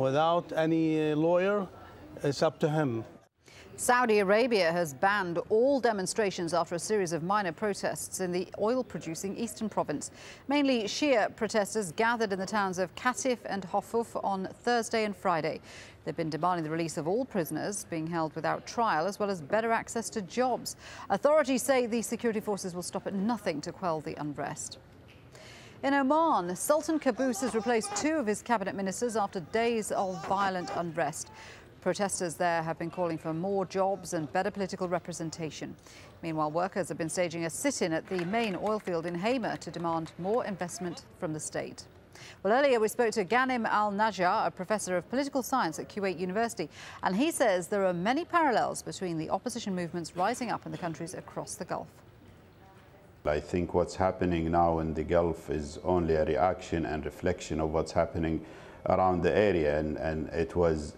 Without any lawyer, it's up to him. Saudi Arabia has banned all demonstrations after a series of minor protests in the oil-producing eastern province. Mainly Shia protesters gathered in the towns of Qatif and Hofuf on Thursday and Friday. They've been demanding the release of all prisoners being held without trial, as well as better access to jobs. Authorities say the security forces will stop at nothing to quell the unrest. In Oman, Sultan Qaboos has replaced 2 of his cabinet ministers after days of violent unrest. Protesters there have been calling for more jobs and better political representation. Meanwhile, workers have been staging a sit-in at the main oil field in Hama to demand more investment from the state. Well, earlier we spoke to Ghanem Al-Najjar, a professor of political science at Kuwait University, and he says there are many parallels between the opposition movements rising up in the countries across the Gulf. I think what's happening now in the Gulf is only a reaction and reflection of what's happening around the area, and it was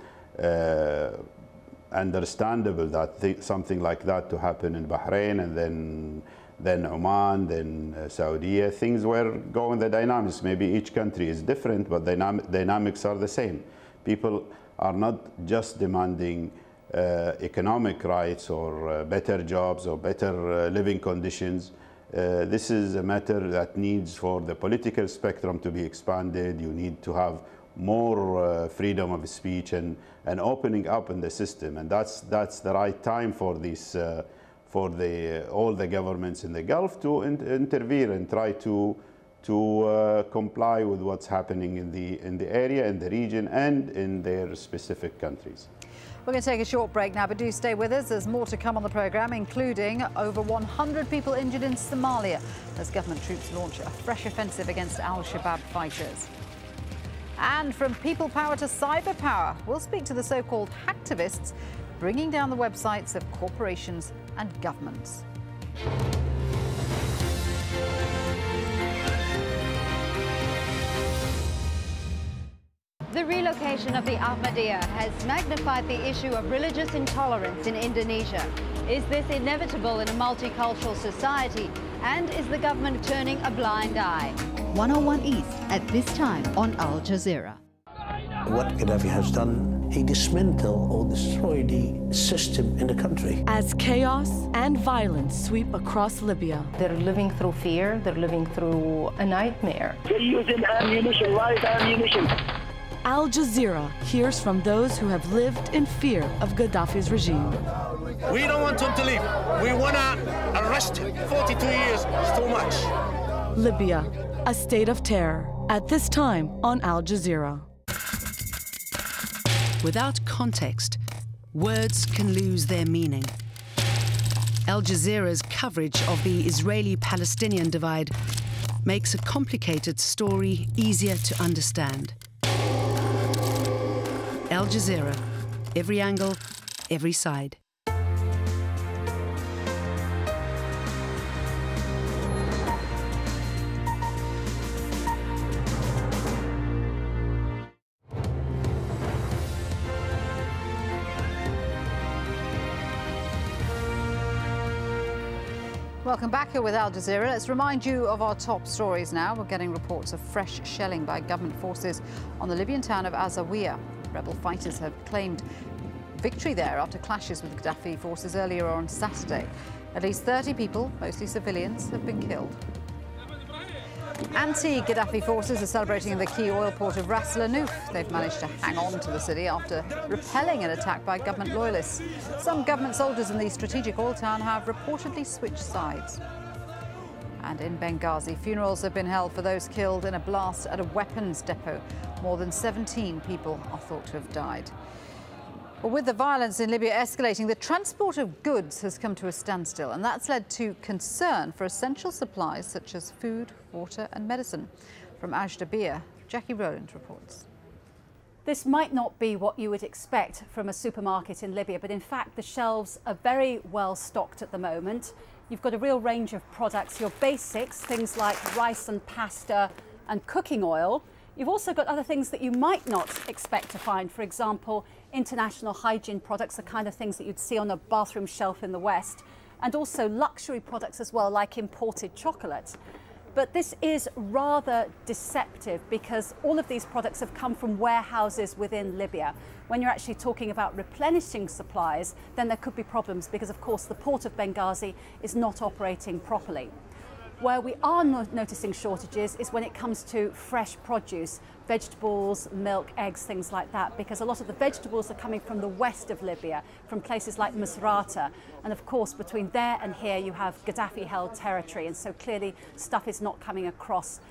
understandable that something like that to happen in Bahrain, and then Oman, then Saudi. Things were going, the dynamics, maybe each country is different, but dynamics are the same. People are not just demanding economic rights or better jobs or better living conditions. This is a matter that needs for the political spectrum to be expanded. You need to have more freedom of speech and opening up in the system, and that's the right time for this, for all the governments in the Gulf to intervene and try to comply with what's happening in the area, in the region, and in their specific countries. We're going to take a short break now, but do stay with us. There's more to come on the programme, including over 100 people injured in Somalia as government troops launch a fresh offensive against Al-Shabaab fighters. And from people power to cyber power, we'll speak to the so-called hacktivists bringing down the websites of corporations and governments. The relocation of the Ahmadiyya has magnified the issue of religious intolerance in Indonesia. Is this inevitable in a multicultural society? And is the government turning a blind eye? 101 East at this time on Al Jazeera. What Gaddafi has done, he dismantled or destroyed the system in the country. As chaos and violence sweep across Libya. They're living through fear, they're living through a nightmare. They're using ammunition, live ammunition. Al Jazeera hears from those who have lived in fear of Gaddafi's regime. We don't want him to leave. We want to arrest him. 42 years is too much. Libya, a state of terror. At this time on Al Jazeera. Without context, words can lose their meaning. Al Jazeera's coverage of the Israeli-Palestinian divide makes a complicated story easier to understand. Al Jazeera, every angle, every side. Welcome back here with Al Jazeera. Let's remind you of our top stories now. We're getting reports of fresh shelling by government forces on the Libyan town of AlJazeera. Rebel fighters have claimed victory there after clashes with Gaddafi forces earlier on Saturday. At least 30 people, mostly civilians, have been killed. Anti-Gaddafi forces are celebrating in the key oil port of Ras Lanuf. They've managed to hang on to the city after repelling an attack by government loyalists. Some government soldiers in the strategic oil town have reportedly switched sides. And in Benghazi, funerals have been held for those killed in a blast at a weapons depot. More than 17 people are thought to have died. Well, with the violence in Libya escalating, the transport of goods has come to a standstill, and that's led to concern for essential supplies such as food, water and medicine. From AlJazeera, Jackie Rowland reports. This might not be what you would expect from a supermarket in Libya, but in fact the shelves are very well stocked at the moment. You've got a real range of products, your basics, things like rice and pasta and cooking oil. You've also got other things that you might not expect to find. For example, international hygiene products, the kind of things that you'd see on a bathroom shelf in the West, and also luxury products as well, like imported chocolate. But this is rather deceptive because all of these products have come from warehouses within Libya. When you're actually talking about replenishing supplies, then there could be problems because, of course, the port of Benghazi is not operating properly. Where we are noticing shortages is when it comes to fresh produce, vegetables, milk, eggs, things like that, because a lot of the vegetables are coming from the west of Libya, from places like Misrata. And of course, between there and here, you have Gaddafi-held territory. And so clearly stuff is not coming across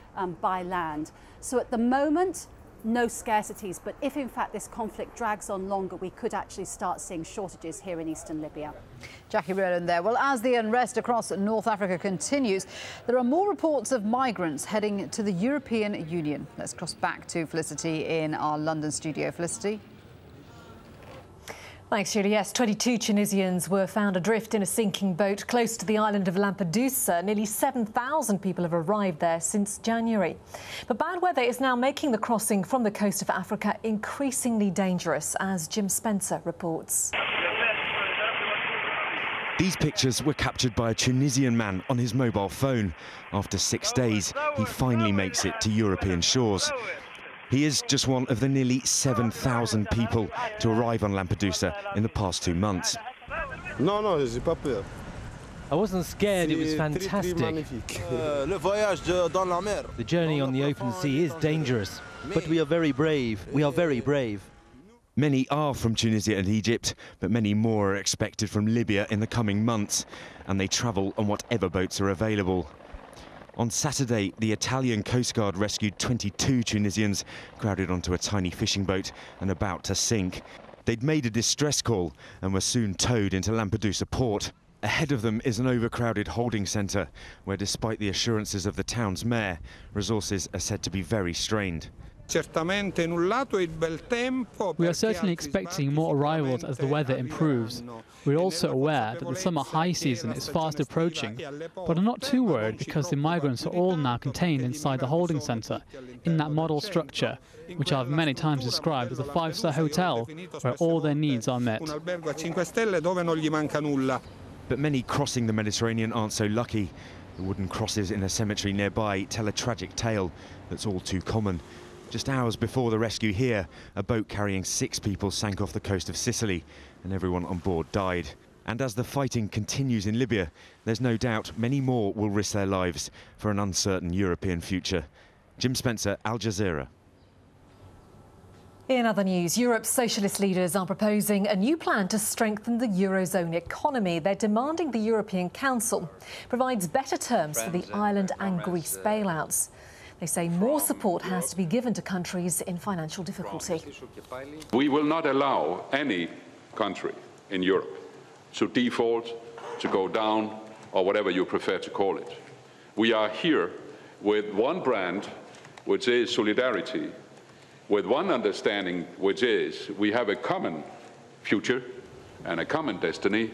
by land. So at the moment, no scarcities. But if in fact this conflict drags on longer, we could actually start seeing shortages here in eastern Libya. Jackie Rowland there. Well, as the unrest across North Africa continues, there are more reports of migrants heading to the European Union. Let's cross back to Felicity in our London studio. Felicity. Thanks, Julie. Yes, 22 Tunisians were found adrift in a sinking boat close to the island of Lampedusa. Nearly 7,000 people have arrived there since January. But bad weather is now making the crossing from the coast of Africa increasingly dangerous, as Jim Spencer reports. These pictures were captured by a Tunisian man on his mobile phone. After 6 days, he finally makes it to European shores. He is just one of the nearly 7,000 people to arrive on Lampedusa in the past 2 months. I wasn't scared, it was fantastic. The journey on the open sea is dangerous. But we are very brave. We are very brave. Many are from Tunisia and Egypt, but many more are expected from Libya in the coming months, and they travel on whatever boats are available. On Saturday, the Italian Coast Guard rescued 22 Tunisians crowded onto a tiny fishing boat and about to sink. They'd made a distress call and were soon towed into Lampedusa port. Ahead of them is an overcrowded holding centre, where despite the assurances of the town's mayor, resources are said to be very strained. We are certainly expecting more arrivals as the weather improves. We're also aware that the summer high season is fast approaching, but I'm not too worried because the migrants are all now contained inside the holding centre, in that model structure, which I've many times described as a five-star hotel where all their needs are met. But many crossing the Mediterranean aren't so lucky. The wooden crosses in a cemetery nearby tell a tragic tale that's all too common. Just hours before the rescue here, a boat carrying 6 people sank off the coast of Sicily, and everyone on board died. And as the fighting continues in Libya, there's no doubt many more will risk their lives for an uncertain European future. Jim Spencer, AlJazeera. In other news, Europe's socialist leaders are proposing a new plan to strengthen the Eurozone economy. They're demanding the European Council provides better terms for the Ireland and Greece bailouts. They say more support has to be given to countries in financial difficulty. We will not allow any country in Europe to default, to go down, or whatever you prefer to call it. We are here with one brand, which is solidarity, with one understanding, which is we have a common future and a common destiny.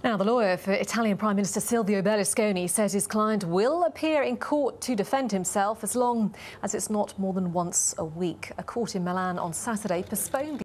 Now, the lawyer for Italian Prime Minister Silvio Berlusconi says his client will appear in court to defend himself as long as it's not more than once a week. A court in Milan on Saturday postponed